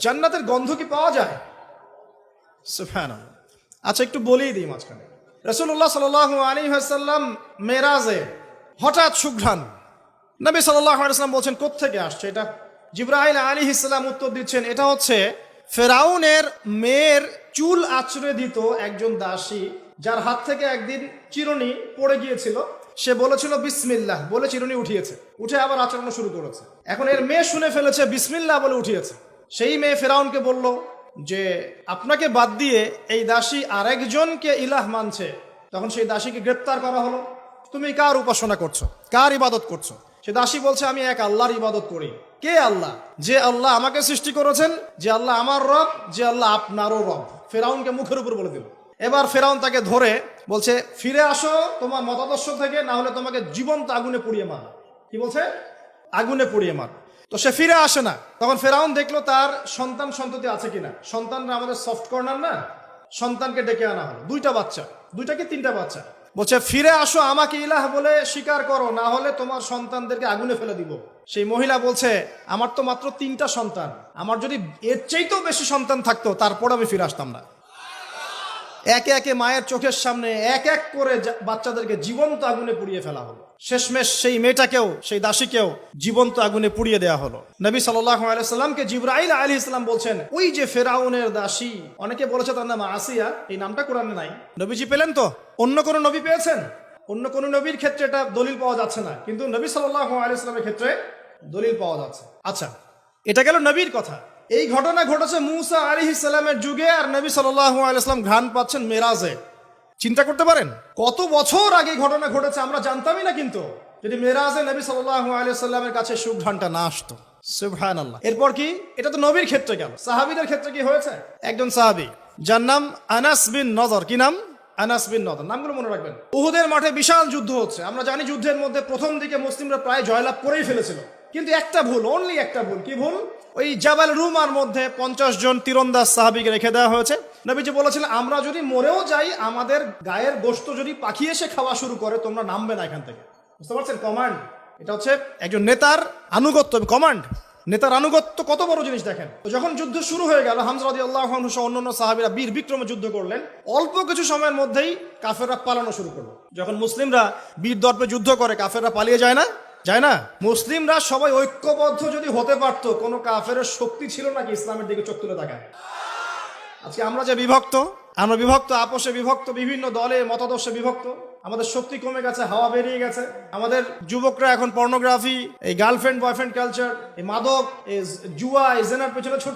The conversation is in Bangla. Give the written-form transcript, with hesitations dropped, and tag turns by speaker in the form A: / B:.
A: জান্নাতের গন্ধ কি পাওয়া যায়? সুবহানাল্লাহ। আচ্ছা, একটু বলেই দিই মাঝখানে। রাসূলুল্লাহ সাল্লাল্লাহু আলাইহি ওয়াসাল্লাম মেরাজে হঠাৎ সুঘ্রাণ। নবী সাল্লাল্লাহু আলাইহি ওয়াসাল্লাম বলছেন কোত্থেকে আসছে এটা? জিবরাইল আলাইহিস সালাম উত্তর দিচ্ছেন, এটা হচ্ছে ফেরাউনের মেয়ের চুল আঁচড়ে দিত একজন দাসী, যার হাত থেকে একদিন চিরুনি পড়ে গিয়েছিল। সে বলেছিল বিসমিল্লাহ বলে চিরুনি উঠিয়েছে, উঠে আবার আচরণ শুরু করেছে। এখন এর মেয়ে শুনে ফেলেছে বিসমিল্লাহ বলে উঠিয়েছে। সেই মেয়ে ফেরাউনকে বলল যে আপনাকে বাদ দিয়ে এই দাসী আরেকজনকে ইলাহ মানছে। তখন সেই দাসীকে গ্রেপ্তার করা হলো। তুমি কার উপাসনা করছো, কার ইবাদত করছো? সে দাসী বলছে আমি এক আল্লাহর ইবাদত করি। কে আল্লাহ? যে আল্লাহ আমাকে সৃষ্টি করেছেন, যে আল্লাহ আমার রব, যে আল্লাহ আপনারও রব। ফেরাউনকে মুখের উপর বলে দিল। এবার ফেরাউন তাকে ধরে বলছে ফিরে আসো তোমার মতাদর্শ থেকে, না হলে তোমাকে জীবন্ত আগুনে পুড়িয়ে মার। কি বলছে? আগুনে পুড়িয়ে মার। তো সে ফিরে আসে না। তখন ফেরাউন দেখলো তার সন্তান সন্ততি আছে কিনা। সন্তানরা আমাদের সফট কর্নার না। সন্তানকে ডেকে আনা হলো, দুইটা বাচ্চা, দুইটা কি তিনটা বাচ্চা। বলছে ফিরে আসো, আমাকে ইলাহ বলে স্বীকার করো, না হলে তোমার সন্তানদেরকে আগুনে ফেলে দিব। সেই মহিলা বলছে আমার তো মাত্র তিনটা সন্তান, আমার যদি এর চাইতেও বেশি সন্তান থাকতো তারপর আমি ফিরে আসতাম না। একে একে মায়ের চোখের সামনে এক এক করে বাচ্চাদেরকে জীবন্ত আগুনে পুড়িয়ে ফেলা হলো। শেষমেশ সেই মেয়েটাকেও, সেই দাসীকেও জীবন্ত আগুনে পুড়িয়ে দেওয়া হলো। নবী সাল্লাল্লাহু আলাইহি সাল্লামকে জিবরাইল আলাইহিস সালাম বলছেন ওই যে ফেরাউনের দাসী, অনেকে বলেছে তার নাম আসিয়া, এই নামটা কোরআনে নাই। নবীজি পেলেন তো? অন্য কোন নবী পেয়েছেন? অন্য কোন নবীর ক্ষেত্রে এটা দলিল পাওয়া যাচ্ছে না, কিন্তু নবী সাল্লাল্লাহু আলাইহি সাল্লামের ক্ষেত্রে দলিল পাওয়া যাচ্ছে। আচ্ছা, এটা গেল নবীর কথা। এই ঘটনা ঘটেছে মূসা আলাইহিস সালামের যুগে, আর নবী সাল্লাল্লাহু আলাইহি সাল্লাম ঘ্রাণ পাচ্ছেন মেরাজে। চিন্তা করতে পারেন কত বছর আগে ঘটনা ঘটেছে, আমরা জানতামই না। কিন্তু যদি মেরাজে নবী সাল্লাল্লাহু আলাইহি সাল্লামের কাছে সুঘ্রাণটা না আসতো। সুবহানাল্লাহ। এরপর কি? এটা তো নবীর ক্ষেত্রে গেল। সাহাবীদের ক্ষেত্রে কি হয়েছে? একজন সাহাবী যার নাম আনাস বিন নজর। কি নাম? আনাস বিন নজর। নামগুলো মনে রাখবেন। উহুদের মাঠে বিশাল যুদ্ধ হচ্ছে। আমরা জানি যুদ্ধের মধ্যে প্রথম দিকে মুসলিমরা প্রায় জয়লাভ করেই ফেলেছিল, কিন্তু একটা ভুল, অনলি একটা ভুল। কি ভুল? ওই জাবাল রুমার মধ্যে 50 জন তীরন্দাজ সাহাবীকে রেখে দেওয়া হয়েছে। নবীজি বলেছিলেন আমরা যদি মরেও যাই, আমাদের গায়ের গোশত যদি পাখি এসে খাওয়া শুরু করে, তোমরা নামবে না এখান থেকে। বুঝতে পারছেন? কমান্ড। এটা হচ্ছে একজন নেতার আনুগত্য। কমান্ড, নেতার আনুগত্য কত বড় জিনিস দেখেন। তো যখন যুদ্ধ শুরু হয়ে গেল, হামজা রাদিয়াল্লাহু আনহু সহ অন্যান্য সাহাবীরা বীর বিক্রমে যুদ্ধ করলেন। অল্প কিছু সময়ের মধ্যেই কাফেররা পালানো শুরু করলো। যখন মুসলিমরা বীর দর্পে যুদ্ধ করে, কাফেররা পালিয়ে যায় না? যায় না? মুসলিমরা সবাই ঐক্যবদ্ধ যদি হতে পারতো, কোনো কাফের শক্তি ছিল নাকি ইসলামের দিকে চোখ তুলে তাকায়? আজকে আমরা যে বিভক্ত, আমরা বিভক্ত, আপোষে বিভক্ত, বিভিন্ন দলে মতাদর্শে বিভক্ত। আমাদের শক্তি কমে গেছে, হাওয়া বেরিয়ে গেছে। আমাদের যুবকরা এখন পর্নোগ্রাফি, এই গার্লফ্রেন্ড বয়ফ্রেন্ড কালচার, এই মাদক, এই জুয়া, এই জেনার পেছনে ছুটছে।